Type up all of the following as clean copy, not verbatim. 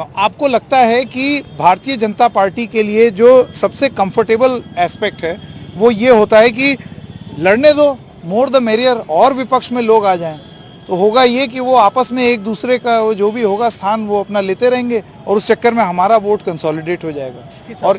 चाहता हूँ, आपको लगता है कि भारतीय जनता पार्टी के लिए जो सबसे कंफर्टेबल एस्पेक्ट है वो ये होता है कि लड़ने दो, मोर द मेरियर, और विपक्ष में लोग आ जाएं, तो होगा ये कि वो आपस में एक दूसरे का जो भी होगा स्थान वो अपना लेते रहेंगे और उस चक्कर में हमारा वोट कंसोलिडेट हो जाएगा। और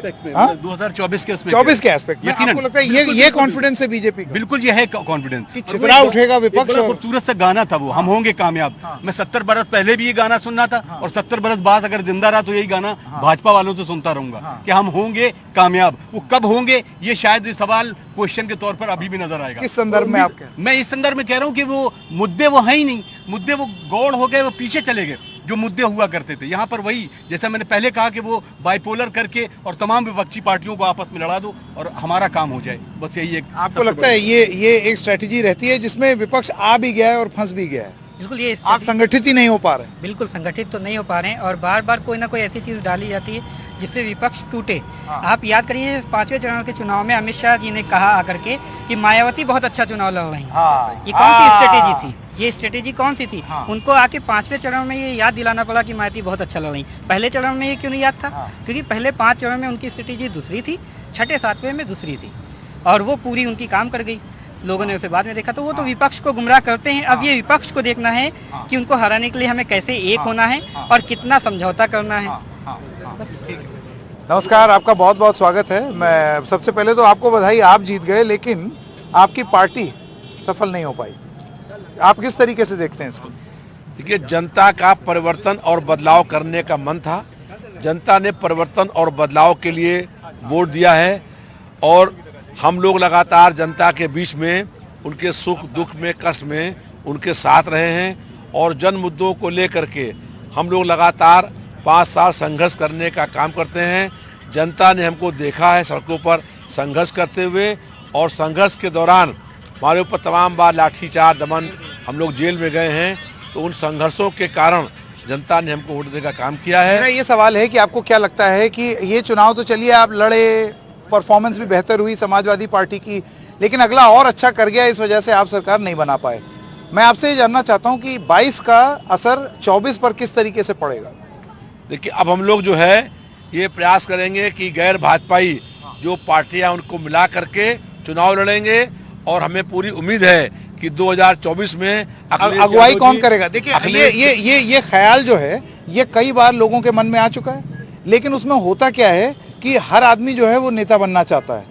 2024 के उसमें 24 के एस्पेक्ट में आपको लगता है ये कॉन्फिडेंस है बीजेपी का? बिल्कुल ये है कॉन्फिडेंस कि छितरा उठेगा विपक्ष। बड़ा खूबसूरत सा गाना था वो, हम होंगे कामयाब। मैं 70 बरस पहले भी ये गाना सुनना था और 70 बरस बाद अगर जिंदा रहा तो यही गाना भाजपा वालों से सुनता रहूंगा कि हम होंगे कामयाब। वो कब होंगे ये शायद ये सवाल क्वेश्चन के तौर पर अभी भी नजर आएगा। किस संदर्भ में आप कह रहे हैं? मैं इस संदर्भ में कह रहा हूँ कि वो मुद्दे वो है ही नहीं, मुद्दे वो गौड़ हो गए, वो पीछे चले गए जो मुद्दे हुआ करते थे। यहाँ पर वही जैसा मैंने पहले कहा कि वो बाइपोलर करके और तमाम विपक्षी पार्टियों को आपस में लड़ा दो और हमारा काम हो जाए, बस यही एक। आपको लगता है ये एक स्ट्रेटेजी रहती है जिसमें विपक्ष आ भी गया है और फंस भी गया है? बिल्कुल, ये आप संगठित ही नहीं हो पा रहे हैं। बिल्कुल संगठित तो नहीं हो पा रहे हैं और बार बार कोई ना कोई ऐसी चीज डाली जाती है जिससे विपक्ष टूटे। आप याद करिए 5वें चरण के चुनाव में अमित शाह जी ने कहा आकर के कि मायावती बहुत अच्छा चुनाव लड़ रही हैं। ये कौन सी स्ट्रेटेजी थी? ये स्ट्रेटेजी कौन सी थी? उनको आके 5वें चरण में ये याद दिलाना पड़ा कि मायावती बहुत अच्छा लड़ रही। पहले चरण में ये क्यों नहीं याद था? क्योंकि पहले 5 चरण में उनकी स्ट्रेटेजी दूसरी थी, छठे 7वें में दूसरी थी और वो पूरी उनकी काम कर गई। लोगों ने उसे बाद में देखा, तो वो तो विपक्ष को गुमराह करते हैं। अब ये विपक्ष को देखना है कि उनको हराने के लिए हमें कैसे एक होना है और कितना समझौता करना है। नमस्कार, आपका बहुत बहुत स्वागत है। मैं सबसे पहले तो आपको बधाई, आप जीत गए, लेकिन आपकी पार्टी सफल नहीं हो पाई। आप किस तरीके से देखते हैं इसको? देखिए, जनता का परिवर्तन और बदलाव करने का मन था। जनता ने परिवर्तन और बदलाव के लिए वोट दिया है और हम लोग लगातार जनता के बीच में, उनके सुख दुख में, कष्ट में उनके साथ रहे हैं और जन मुद्दों को लेकर के हम लोग लगातार 5 साल संघर्ष करने का काम करते हैं। जनता ने हमको देखा है सड़कों पर संघर्ष करते हुए और संघर्ष के दौरान हमारे ऊपर तमाम बार लाठीचार्ज, दमन, हम लोग जेल में गए हैं। तो उन संघर्षों के कारण जनता ने हमको वोट देने का काम किया है। मेरा ये सवाल है कि आपको क्या लगता है कि ये चुनाव तो चलिए आप लड़े, परफॉर्मेंस भी बेहतर हुई समाजवादी पार्टी की, लेकिन अगला और अच्छा कर गया, इस वजह से आप सरकार नहीं बना पाए। मैं आपसे ये जानना चाहता हूँ कि 22 का असर 24 पर किस तरीके से पड़ेगा? देखिए, अब हम लोग जो है ये प्रयास करेंगे कि गैर भाजपाई जो पार्टियां उनको मिला करके चुनाव लड़ेंगे और हमें पूरी उम्मीद है कि 2024 में अगुवाई कौन करेगा? देखिए, ये ख्याल जो है ये कई बार लोगों के मन में आ चुका है, लेकिन उसमें होता क्या है कि हर आदमी जो है वो नेता बनना चाहता है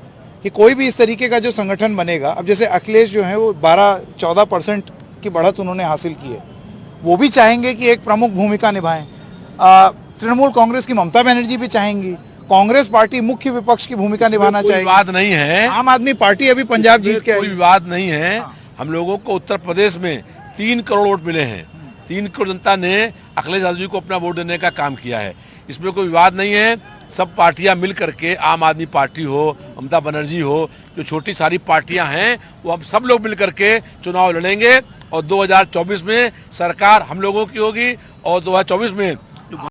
कि कोई भी इस तरीके का जो संगठन बनेगा। अब जैसे अखिलेश जो है वो 12-14% की बढ़त उन्होंने हासिल की है, वो भी चाहेंगे कि एक प्रमुख भूमिका निभाएं। तृणमूल कांग्रेस की ममता बनर्जी भी चाहेंगी, कांग्रेस पार्टी मुख्य विपक्ष की भूमिका निभाना चाहेगी। विवाद नहीं है, आम आदमी पार्टी अभी पंजाब जीत के, कोई विवाद नहीं है। हम लोगों को उत्तर प्रदेश में 3 करोड़ वोट मिले हैं। 3 करोड़ जनता ने अखिलेश यादव जी को अपना वोट देने का काम किया है, इसमें कोई विवाद नहीं है। सब पार्टियां मिल करके, आम आदमी पार्टी हो, ममता बनर्जी हो, जो छोटी सारी पार्टियां हैं, वो हम सब लोग मिल करके चुनाव लड़ेंगे और 2024 में सरकार हम लोगों की होगी और 2024 में